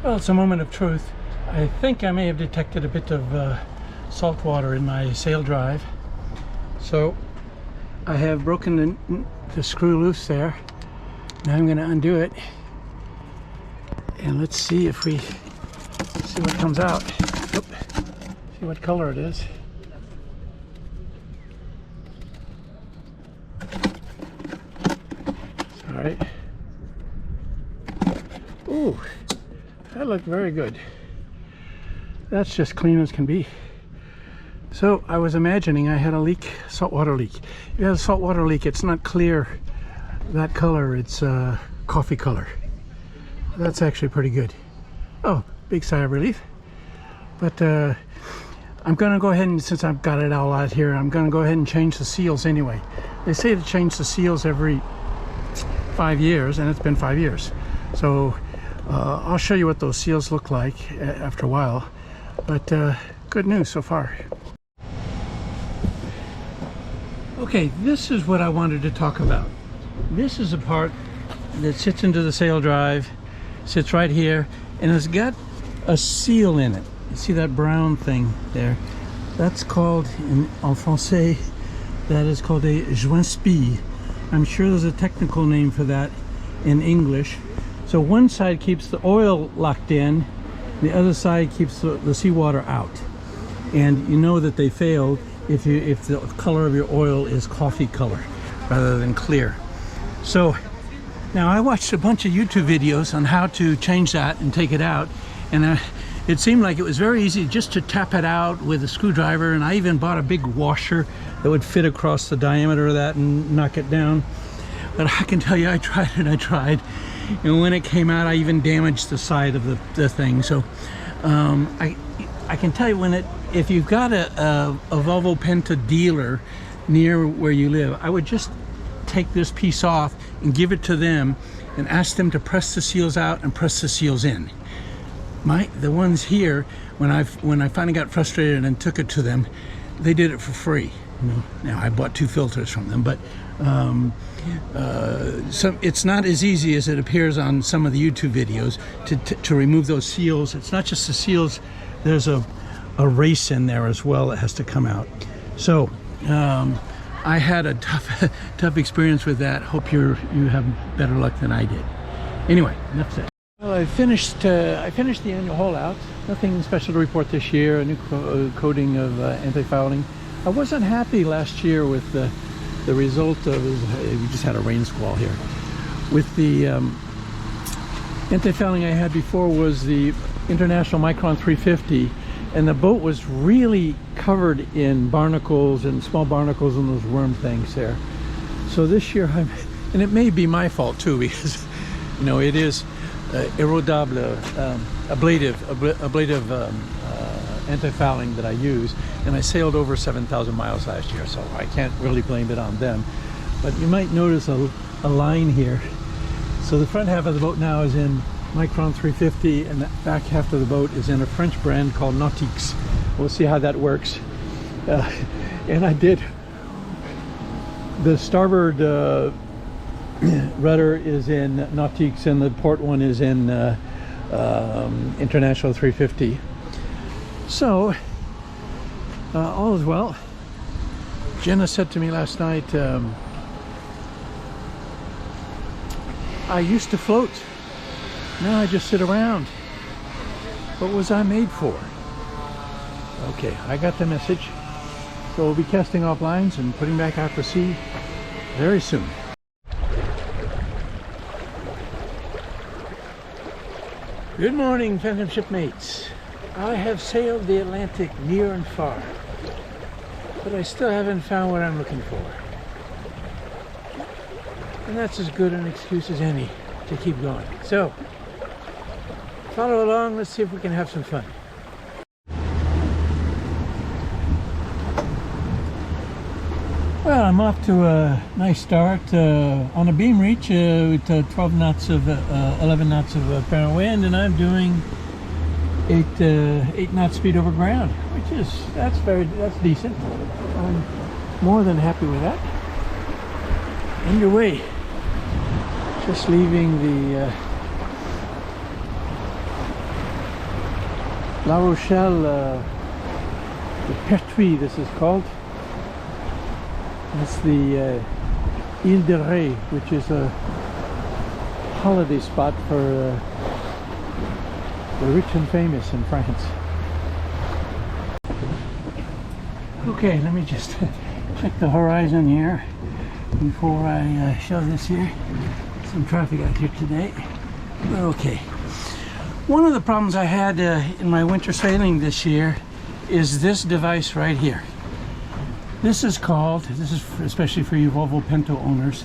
Well, it's a moment of truth. I think I may have detected a bit of salt water in my sail drive. So I have broken the screw loose there. Now I'm going to undo it. And let's see if we see what comes out. Oop. See what color it is. All right. Ooh, that looked very good. That's just clean as can be. So I was imagining I had a leak, saltwater leak. If you have a saltwater leak, it's not clear that color, it's coffee color. That's actually pretty good. Oh, big sigh of relief. But I'm gonna go ahead and, since I've got it all out here, I'm gonna go ahead and change the seals anyway. They say to change the seals every 5 years, and it's been 5 years. So I'll show you what those seals look like after a while. But good news so far. Okay, this is what I wanted to talk about. This is a part that sits into the sail drive, sits right here, and it's got a seal in it. You see that brown thing there? That's called, en français, that is called a joint-spille. I'm sure there's a technical name for that in English. So one side keeps the oil locked in, the other side keeps the seawater out. And you know that they failed if the color of your oil is coffee color rather than clear. So now I watched a bunch of YouTube videos on how to change that and take it out, and it seemed like it was very easy just to tap it out with a screwdriver, and I even bought a big washer that would fit across the diameter of that and knock it down. But I can tell you, I tried and I tried, and when it came out I even damaged the side of the thing. So I can tell you, if you've got a Volvo Penta dealer near where you live, I would just take this piece off and give it to them and ask them to press the seals out and press the seals in. The ones here, when I finally got frustrated and took it to them, they did it for free. You know? Now I bought 2 filters from them, but it's not as easy as it appears on some of the YouTube videos to remove those seals. It's not just the seals, there's a race in there as well that has to come out. So I had a tough experience with that. Hope you have better luck than I did. Anyway, enough said. Well, I finished the annual haul out. Nothing special to report this year. A new coating of anti-fouling. I wasn't happy last year with the result of, we just had a rain squall here. With the anti-fouling I had before was the International Micron 350, and the boat was really covered in barnacles and small barnacles and those worm things there. So this year, and it may be my fault too, because you know it is erodible, ablative anti-fouling that I use, and I sailed over 7,000 miles last year, so I can't really blame it on them. But you might notice a line here. So the front half of the boat now is in Micron 350, and the back half of the boat is in a French brand called Nautique. We'll see how that works. And I did the starboard rudder is in Nautique, and the port one is in International 350. So all is well. Jenna said to me last night, I used to float, now I just sit around. What was I made for? Okay, I got the message. So we'll be casting off lines and putting back out to sea very soon. Good morning, Phantom shipmates. I have sailed the Atlantic near and far, but I still haven't found what I'm looking for. And that's as good an excuse as any to keep going. So, follow along, let's see if we can have some fun. Well, I'm off to a nice start on a beam reach with 11 knots of apparent wind, and I'm doing 8 knot speed over ground, which is that's decent. I'm more than happy with that. Underway. Just leaving the La Rochelle, the Pertuis, this is called. That's the Ile de Ré, which is a holiday spot for the rich and famous in France. Okay, let me just check the horizon here before I show this here. Some traffic out here today, but okay. One of the problems I had in my winter sailing this year is this device right here. This is especially for you Volvo Pinto owners,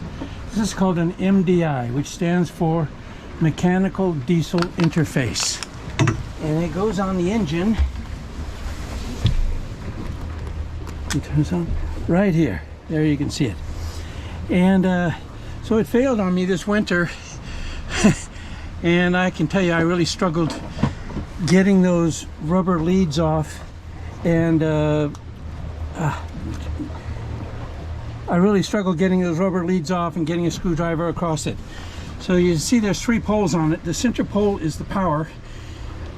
this is called an MDI, which stands for Mechanical Diesel Interface. And it goes on the engine. It turns on right here. There you can see it. And so it failed on me this winter. And I can tell you, I really struggled getting those rubber leads off. And I really struggled getting those rubber leads off and getting a screwdriver across it. So you see there's 3 poles on it. The center pole is the power,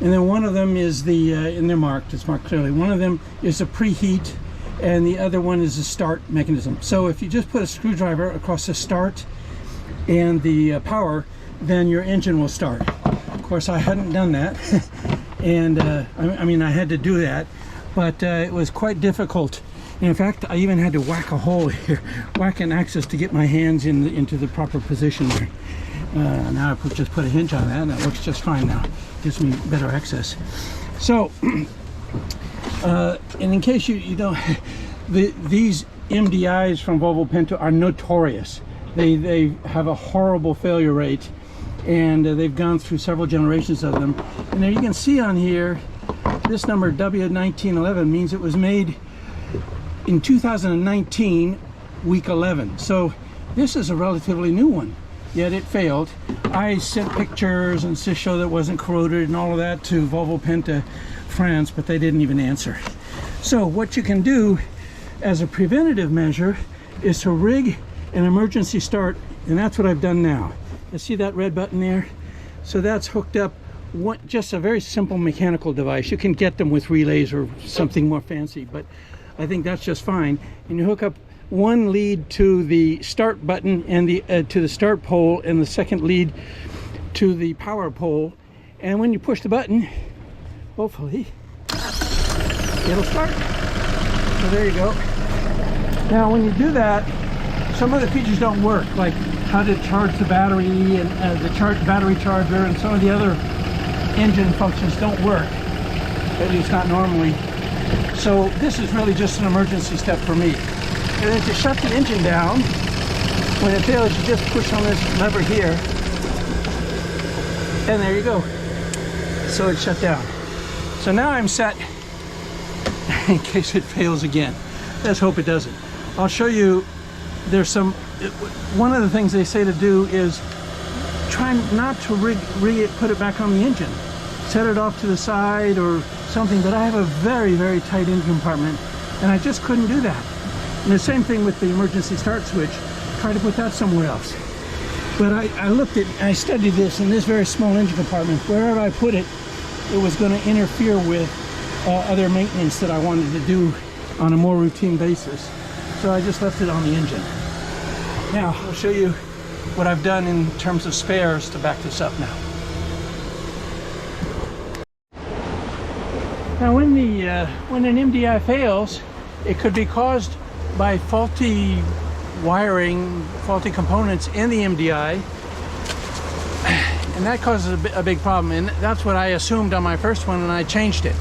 and then one of them is the, and they're marked, it's marked clearly. One of them is the preheat, and the other one is the start mechanism. So if you just put a screwdriver across the start and the power, then your engine will start. Of course, I hadn't done that, and I mean, I had to do that, but it was quite difficult. In fact, I even had to whack a hole here, whack an axis to get my hands into the proper position there. Now I just put a hinge on that, and that works just fine now. Gives me better access. So, and in case you don't, these MDIs from Volvo Pinto are notorious. They have a horrible failure rate, and they've gone through several generations of them. And there you can see on here, this number W1911 means it was made in 2019, week 11. So this is a relatively new one, yet it failed. I sent pictures and to show that it wasn't corroded and all of that to Volvo Pinto France, but they didn't even answer. So what you can do as a preventative measure is to rig an emergency start, and that's what I've done now. You see that red button there? So that's hooked up, just a very simple mechanical device. You can get them with relays or something more fancy, but I think that's just fine. And you hook up one lead to the start button and to the start pole, and the second lead to the power pole. And when you push the button, hopefully it'll start. So there you go. Now when you do that, some of the features don't work, like how to charge the battery and the battery charger, and some of the other engine functions don't work, at least not normally. So this is really just an emergency step for me. And then to shut the engine down, when it fails, you just push on this lever here, and there you go. So it's shut down. So now I'm set in case it fails again. Let's hope it doesn't. I'll show you. There's some, one of the things they say to do is try not to rig it, put it back on the engine. Set it off to the side or something, but I have a very, very tight engine compartment, and I just couldn't do that. And the same thing with the emergency start switch. Try to put that somewhere else. But I studied this in this very small engine compartment. Wherever I put it, it was going to interfere with other maintenance that I wanted to do on a more routine basis. So I just left it on the engine. Now I'll show you what I've done in terms of spares to back this up now. Now when an MDI fails, it could be caused by faulty wiring, faulty components in the MDI, and that causes a big problem. And that's what I assumed on my first one, and I changed it.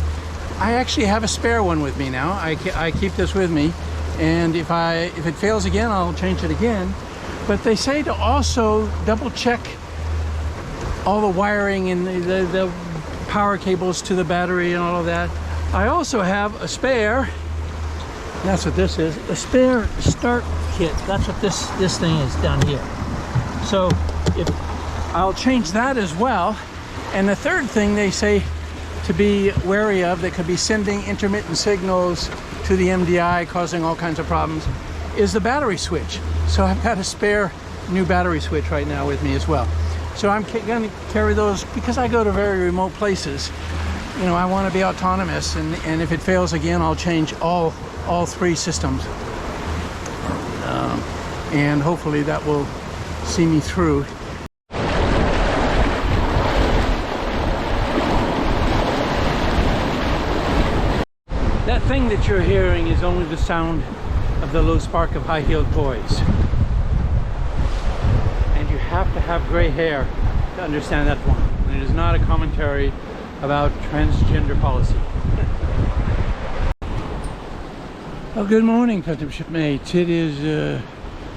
I actually have a spare one with me now. I keep this with me. And if it fails again, I'll change it again. But they say to also double check all the wiring and the power cables to the battery and all of that. I also have a spare, that's what this is, a spare start kit. That's what this thing is down here. So I'll change that as well. And the third thing they say to be wary of that could be sending intermittent signals to the MDI, causing all kinds of problems, is the battery switch. So I've got a spare new battery switch right now with me as well. So I'm going to carry those because I go to very remote places. you know, I want to be autonomous, and if it fails again, I'll change all three systems, and hopefully that will see me through. That thing that you're hearing is only the sound of the low spark of high-heeled boys. And you have to have gray hair to understand that one. And it is not a commentary about transgender policy. Well, good morning, Country Shipmates. It is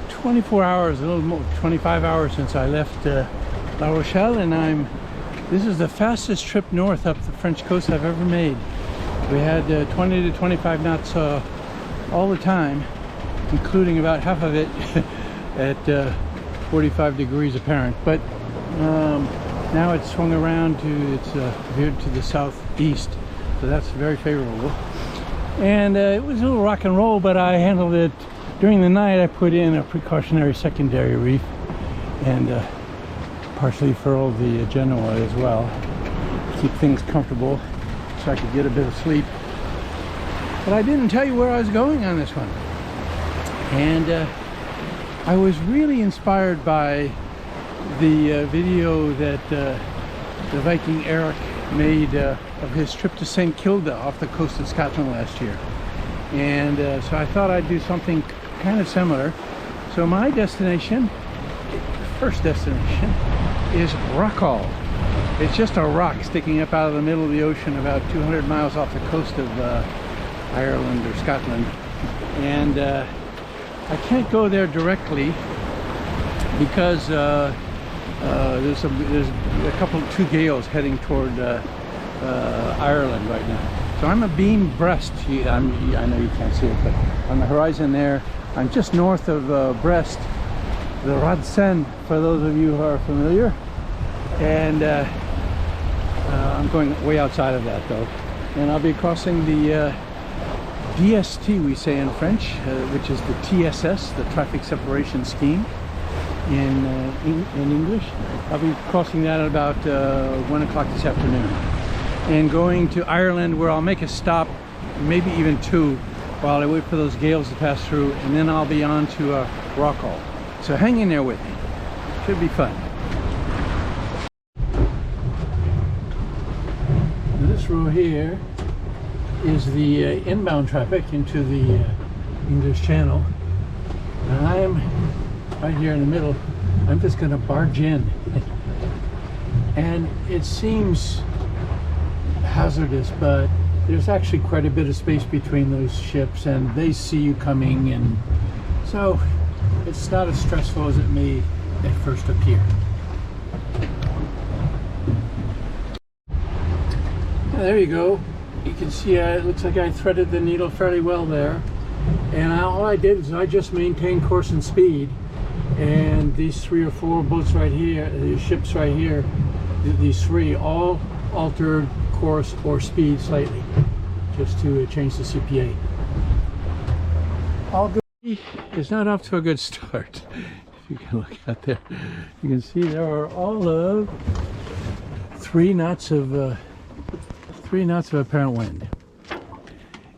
24 hours, a little more, 25 hours since I left La Rochelle, and this is the fastest trip north up the French coast I've ever made. We had 20 to 25 knots all the time, including about half of it at 45 degrees apparent. But now it's swung around to, it's veered to the southeast, so that's very favorable. And it was a little rock and roll, but I handled it. During the night I put in a precautionary secondary reef and partially furled the Genoa as well, keep things comfortable so I could get a bit of sleep. But I didn't tell you where I was going on this one. And I was really inspired by the video that the Viking Eric made of his trip to St. Kilda off the coast of Scotland last year. And so I thought I'd do something kind of similar. So my destination, first destination, is Rockall. It's just a rock sticking up out of the middle of the ocean about 200 miles off the coast of Ireland or Scotland. And I can't go there directly because there's two gales heading toward Ireland right now. So I'm abeam Brest. I know you can't see it, but on the horizon there, I'm just north of Brest, the Rochelle, for those of you who are familiar. And I'm going way outside of that though. And I'll be crossing the DST, we say in French, which is the TSS, the Traffic Separation Scheme in English. I'll be crossing that at about 1 o'clock this afternoon. And going to Ireland, where I'll make a stop, maybe even two, while I wait for those gales to pass through, and then I'll be on to Rockall. So hang in there with me. Should be fun. This row here is the inbound traffic into the English Channel. And I'm right here in the middle. I'm just going to barge in. And it seems hazardous, but there's actually quite a bit of space between those ships, and they see you coming, and so it's not as stressful as it may at first appear. There you go. You can see it looks like I threaded the needle fairly well there, and all I did is I just maintained course and speed, and these 3 or 4 boats right here, these ships right here, these 3 all altered course or speed slightly just to change the CPA. All good. It's not off to a good start. If you can look out there, you can see there are all of 3 knots of apparent wind,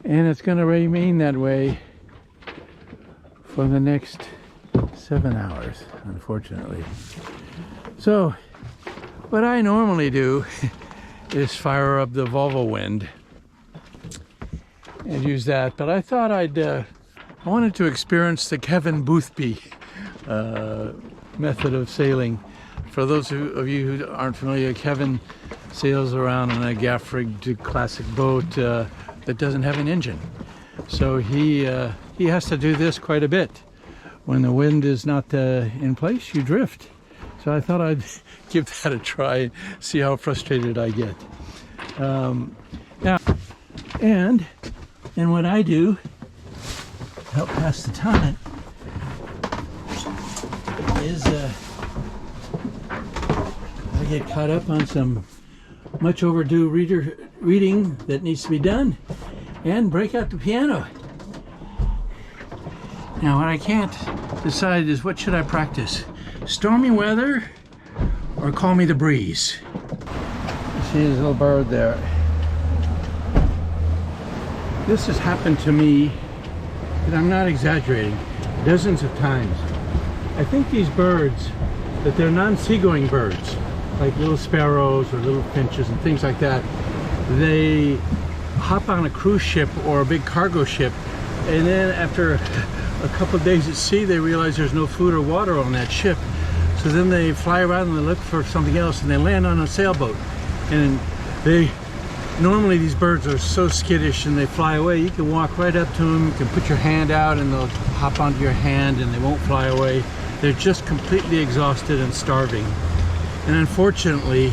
and it's going to remain that way for the next 7 hours, unfortunately. So what I normally do is fire up the Volvo wind and use that, but I thought I wanted to experience the Kevin Boothby method of sailing. For those of you who aren't familiar, Kevin sails around in a gaff-rigged classic boat that doesn't have an engine. So he has to do this quite a bit. When the wind is not in place, you drift. So I thought I'd give that a try and see how frustrated I get. Now, and what I do to help pass the time is I get caught up on some much overdue reading that needs to be done and break out the piano. Now what I can't decide is, what should I practice? Stormy weather or Call Me the Breeze? You see his little bird there. This has happened to me, and I'm not exaggerating, dozens of times. I think these birds, that they're non-seagoing birds, like little sparrows or little finches and things like that, they hop on a cruise ship or a big cargo ship, and then after a couple of days at sea, they realize there's no food or water on that ship. So then they fly around and they look for something else, and they land on a sailboat. And normally these birds are so skittish and they fly away. You can walk right up to them, you can put your hand out and they'll hop onto your hand and they won't fly away. They're just completely exhausted and starving. And unfortunately,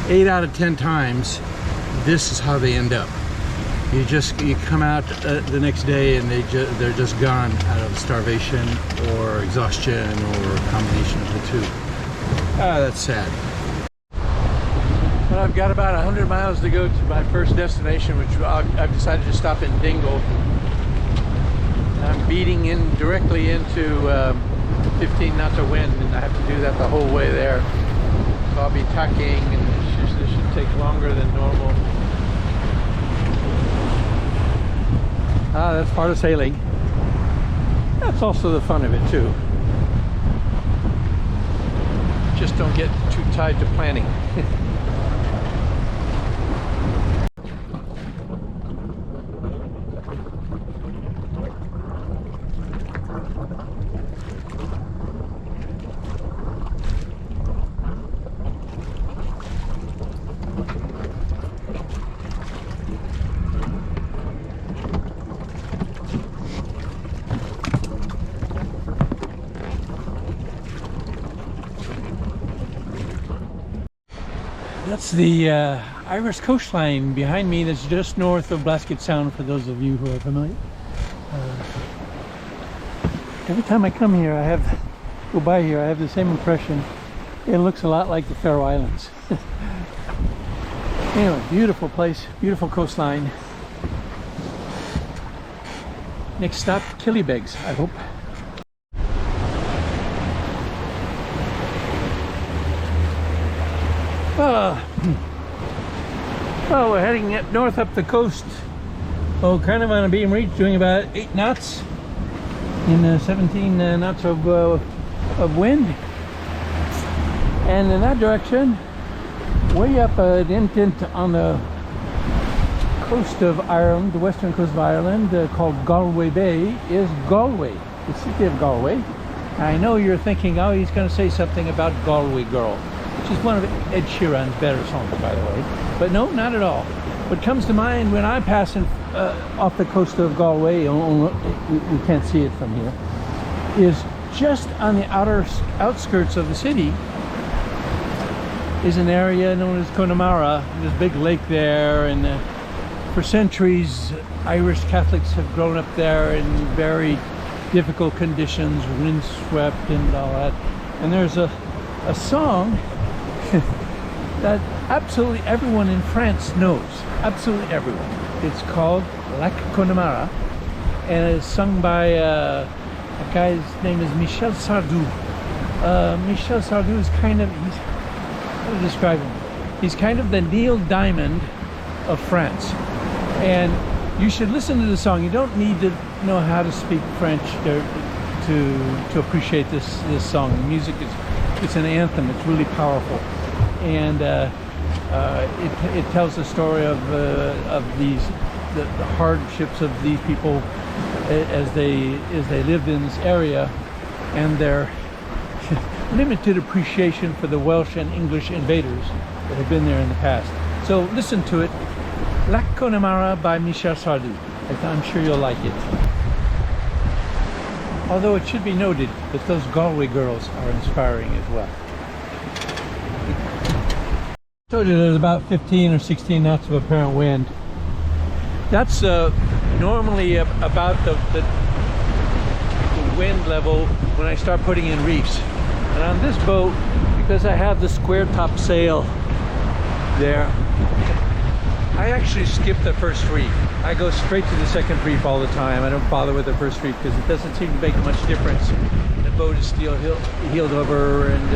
8 out of 10 times, this is how they end up. You come out the next day and they're just gone out of starvation or exhaustion or a combination of the two. Ah, that's sad. But I've got about 100 miles to go to my first destination, which I've decided to stop in Dingle. I'm beating in directly into 15 knots of wind, and I have to do that the whole way there. So I'll be tacking, and this should take longer than normal. Ah, that's part of sailing. That's also the fun of it too. Just don't get too tied to planning. That's the Irish coastline behind me. That's just north of Blasket Sound, for those of you who are familiar. Every time I come here, go by here, I have the same impression. It looks a lot like the Faroe Islands. Anyway, beautiful place, beautiful coastline. Next stop, Killybegs, I hope. Well, we're heading up north up the coast. Oh, kind of on a beam reach, doing about 8 knots in 17 knots of wind. And in that direction, way up at Intint on the coast of Ireland, the western coast of Ireland, called Galway Bay, is Galway, the city of Galway. I know you're thinking, oh, he's going to say something about Galway Girl, which is one of Ed Sheeran's better songs, by the way. But no, not at all. What comes to mind when I pass off the coast of Galway, we can't see it from here, is just on the outskirts of the city is an area known as Connemara. There's a big lake there, and for centuries Irish Catholics have grown up there in very difficult conditions, windswept and all that. And there's a song that absolutely everyone in France knows, absolutely everyone. It's called Lac Connemara, and it's sung by a guy's name is Michel Sardou. Michel Sardou is kind of, how to describe him? He's kind of the Neil Diamond of France. And you should listen to the song. You don't need to know how to speak French to appreciate this song. The music it's an anthem. It's really powerful, and it tells the story of the hardships of these people as they lived in this area, and their limited appreciation for the Welsh and English invaders that have been there in the past. So listen to it, Lac Connemara by Michel Sardou. I'm sure you'll like it. Although it should be noted that those Galway girls are inspiring as well. I told you there's about 15 or 16 knots of apparent wind. That's normally about the wind level when I start putting in reefs. And on this boat, because I have the square top sail there, I actually skip the first reef. I go straight to the second reef all the time. I don't bother with the first reef because it doesn't seem to make much difference. The boat is still heeled over, and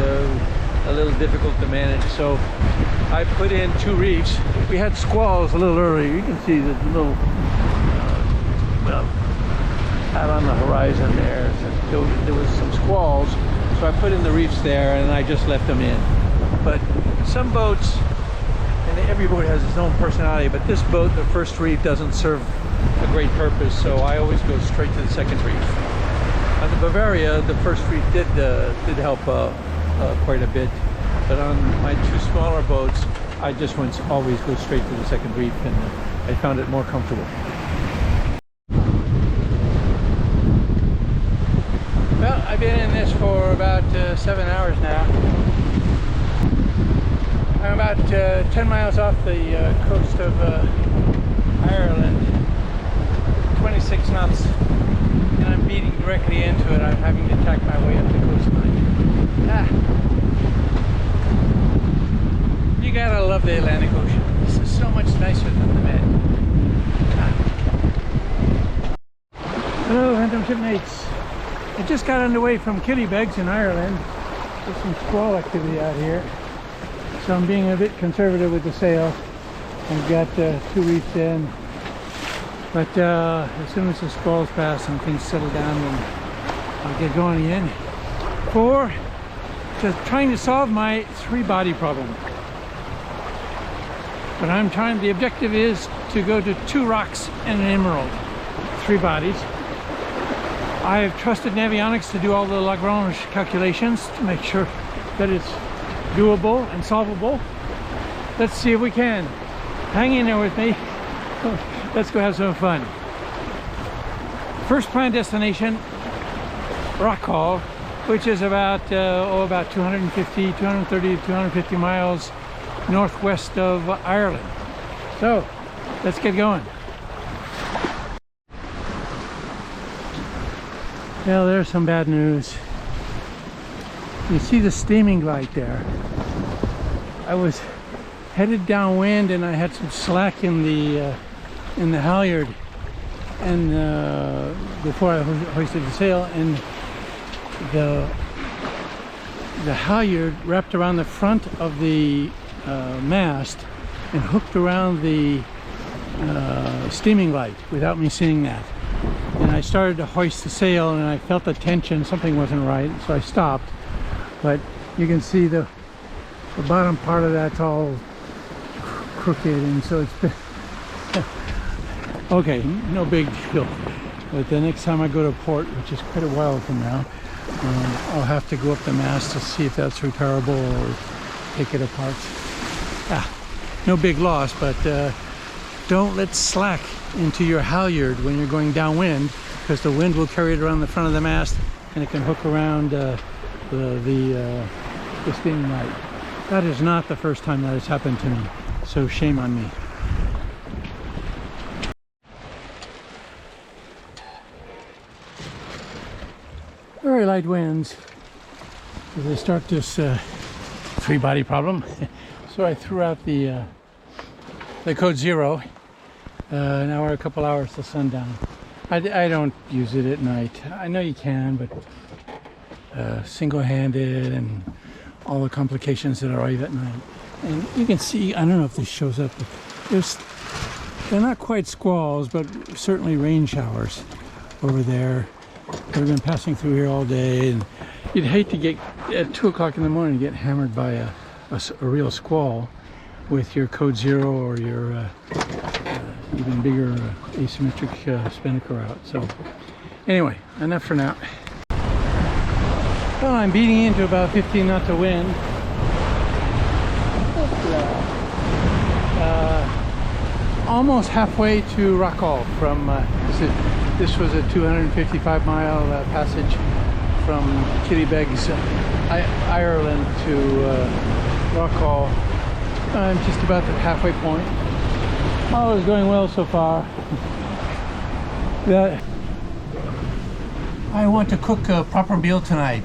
a little difficult to manage. So I put in 2 reefs. We had squalls a little earlier. You can see the little, well, out on the horizon there. So there was some squalls. So I put in the reefs there and I just left them in. But some boats, and every boat has its own personality, but this boat, the first reef, doesn't serve a great purpose, so I always go straight to the second reef. On the Bavaria, the first reef did help quite a bit, but on my 2 smaller boats, I just always go straight to the second reef, and I found it more comfortable. Well, I've been in this for about 7 hours now. I'm about 10 miles off the coast of Ireland, 26 knots, and I'm beating directly into it. I'm having to tack my way up the coastline. You gotta love the Atlantic Ocean. This is so much nicer than the Med. Hello, Random Shipmates. I just got underway from Killybegs in Ireland. There's some squall activity out here, so I'm being a bit conservative with the sail. I've got 2 reefs in, but as soon as the squalls pass and things settle down, then I'll get going again. For just trying to solve my 3-body problem. But the objective is to go to 2 rocks and an emerald, 3 bodies. I've trusted Navionics to do all the Lagrange calculations to make sure that it's doable and solvable. Let's see if we can. Hang in there with me. Let's go have some fun. First planned destination, Rockall, which is about 230 to 250 miles northwest of Ireland. So let's get going. Well, there's some bad news. You see the steaming light there. I was headed downwind and I had some slack in the halyard, and before I hoisted the sail, and the halyard wrapped around the front of the mast and hooked around the steaming light without me seeing that. And I started to hoist the sail and I felt the tension, something wasn't right, so I stopped. But you can see the bottom part of that's all crooked, and so it's been okay, no big deal. But the next time I go to port, which is quite a while from now, I'll have to go up the mast to see if that's repairable or take it apart. No big loss, but don't let slack into your halyard when you're going downwind, because the wind will carry it around the front of the mast and it can hook around the steaming light. That is not the first time that has happened to me, so shame on me. Very light winds as they start this 3-body problem. So I threw out the code 0. Now we're a couple hours till sundown. I don't use it at night. I know you can, but single-handed and all the complications that arrive at night. And you can see, I don't know if this shows up, but they're not quite squalls, but certainly rain showers over there. We've been passing through here all day, and you'd hate to get at 2 o'clock in the morning get hammered by a real squall with your code 0 or your even bigger asymmetric spinnaker out. So anyway, enough for now. Well, I'm beating into about 15 knots of wind. Almost halfway to Rockall from this was a 255-mile passage from Killybegs, Ireland to Rockall. I'm just about the halfway point. All is going well so far. I want to cook a proper meal tonight.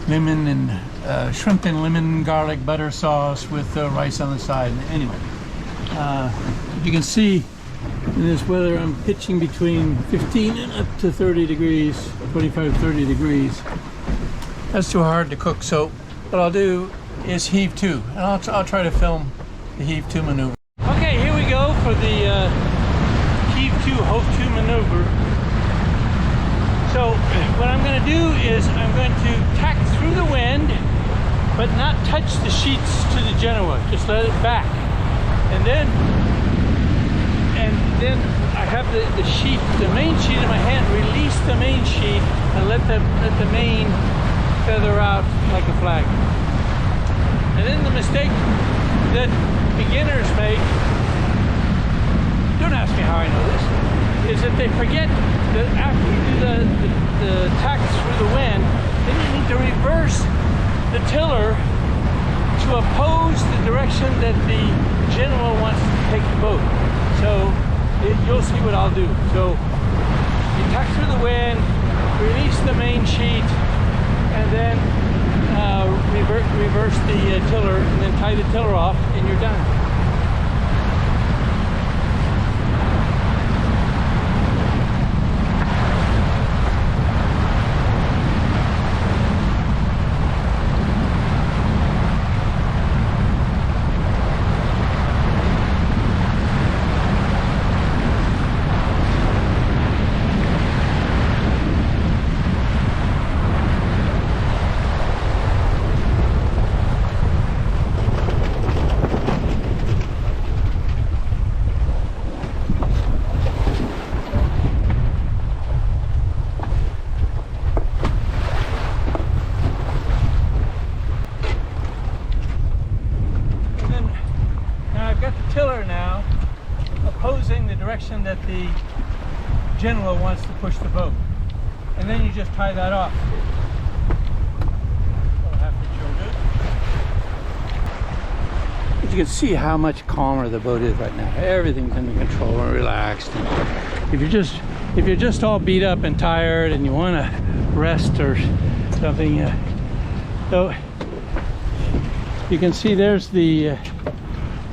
Lemon and shrimp and lemon garlic butter sauce with rice on the side. Anyway, you can see in this weather I'm pitching between 15 and up to 30 degrees, 25 to 30 degrees. That's too hard to cook, so what I'll do is heave to, and I'll try to film the heave to maneuver. Okay, here we go for the heave to, hove to maneuver. So what I'm going to do is I'm going to tack through the wind, but not touch the sheets to the Genoa. Just let it back, and then I have the sheet, the main sheet in my hand. Release the main sheet and let the main feather out like a flag. And then the mistake that beginners make, don't ask me how I know this, is that they forget that after you do the tack through the wind, then you need to reverse the tiller to oppose the direction that the Genoa wants to take the boat. So you'll see what I'll do. So you tack through the wind, release the main sheet, and then reverse the tiller, and then tie the tiller off, and you're done. The direction that the Genoa wants to push the boat, and then you just tie that off. I'll have to show this. You can see how much calmer the boat is right now. Everything's under control and relaxed. And if you're just all beat up and tired and you want to rest or something, so you can see there's the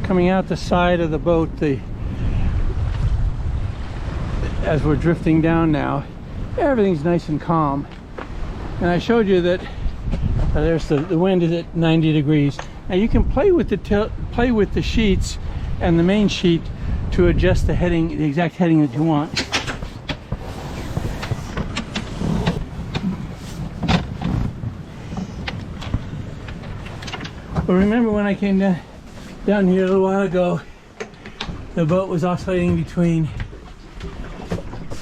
coming out the side of the boat, as we're drifting down now, everything's nice and calm. And I showed you that there's the wind is at 90 degrees. Now you can play with the sheets and the main sheet to adjust the heading, the exact heading that you want. But remember when I came down here a little while ago, the boat was oscillating between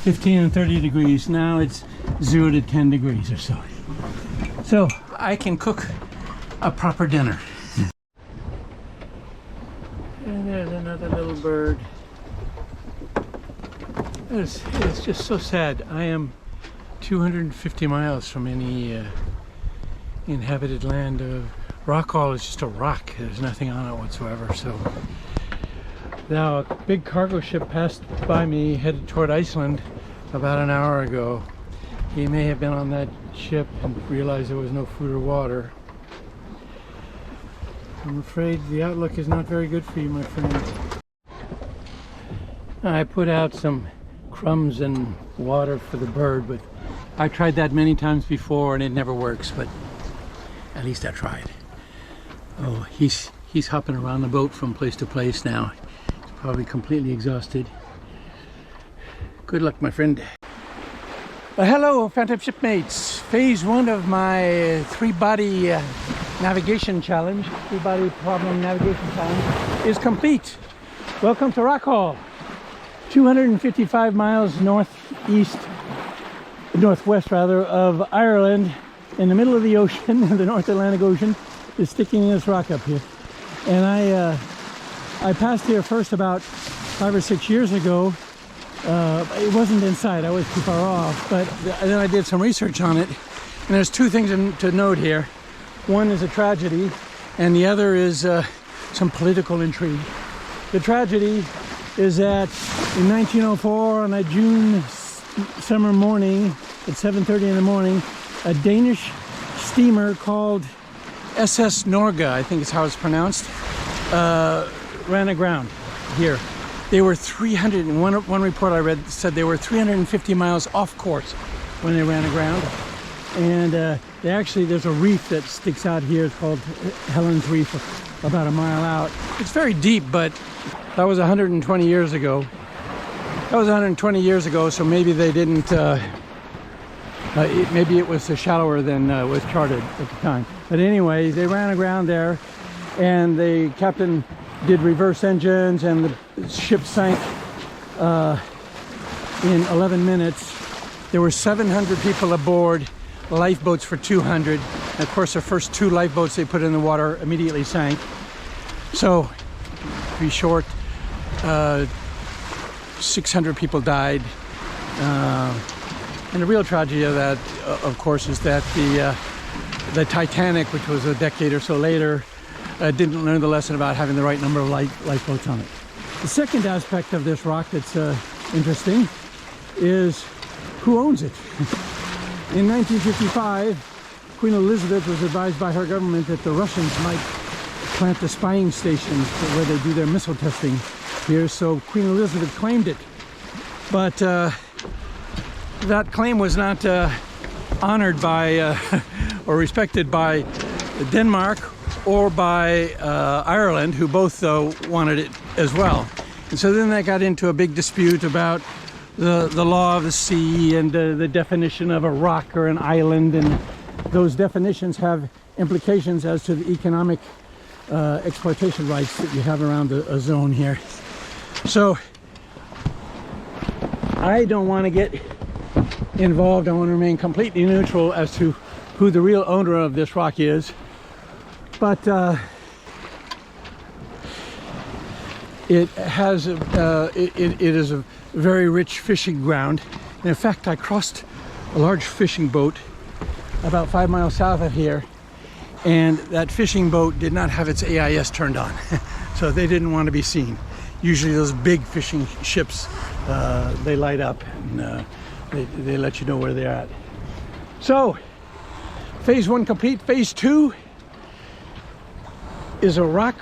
15 and 30 degrees. Now it's 0 to 10 degrees or so. So I can cook a proper dinner. And there's another little bird. It's just so sad. I am 250 miles from any inhabited land. Rockall is just a rock. There's nothing on it whatsoever. So now a big cargo ship passed by me headed toward Iceland about an hour ago. He may have been on that ship and realized there was no food or water. I'm afraid the outlook is not very good for you, my friends. I put out some crumbs and water for the bird, but I tried that many times before and it never works, but at least I tried. Oh, he's hopping around the boat from place to place now. He's probably completely exhausted. Good luck, my friend. Hello, Phantom Shipmates. Phase 1 of my three-body navigation challenge, three-body problem navigation challenge is complete. Welcome to Rockall. 255 miles northwest of Ireland, in the middle of the ocean, the North Atlantic Ocean, is sticking this rock up here. And I passed here first about 5 or 6 years ago. It wasn't inside, I was too far off, but then I did some research on it, and there's two things to note here. One is a tragedy, and the other is some political intrigue. The tragedy is that in 1904, on a June summer morning at 7:30 in the morning, a Danish steamer called SS Norge, I think is how it's pronounced, ran aground here. They were 300, and one report I read said they were 350 miles off course when they ran aground. And there's a reef that sticks out here. It's called Helen's Reef, about a mile out. It's very deep, but that was 120 years ago. That was 120 years ago, so maybe they didn't, maybe it was shallower than was charted at the time. But anyway, they ran aground there, and the captain did reverse engines, and the ship sank in 11 minutes. There were 700 people aboard, lifeboats for 200. And of course, the first 2 lifeboats they put in the water immediately sank. So, to be short, 600 people died. And the real tragedy of that, of course, is that the Titanic, which was a decade or so later, didn't learn the lesson about having the right number of lifeboats on it. The second aspect of this rock that's interesting is who owns it. In 1955, Queen Elizabeth was advised by her government that the Russians might plant the spying stations where they do their missile testing here, so Queen Elizabeth claimed it. But that claim was not honored by or respected by Denmark or by Ireland, who both wanted it as well. And so then they got into a big dispute about the law of the sea and the definition of a rock or an island, and those definitions have implications as to the economic exploitation rights that you have around a zone here. So I don't want to get involved. I want to remain completely neutral as to who the real owner of this rock is, but it has it is a very rich fishing ground. And in fact, I crossed a large fishing boat about 5 miles south of here, and that fishing boat did not have its AIS turned on. So they didn't want to be seen. Usually those big fishing ships, they light up and they let you know where they're at. So phase 1 complete. Phase 2 is a rock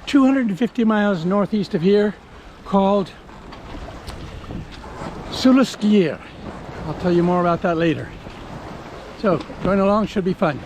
250 miles northeast of here called Suluskier. I'll tell you more about that later. So join along, should be fun.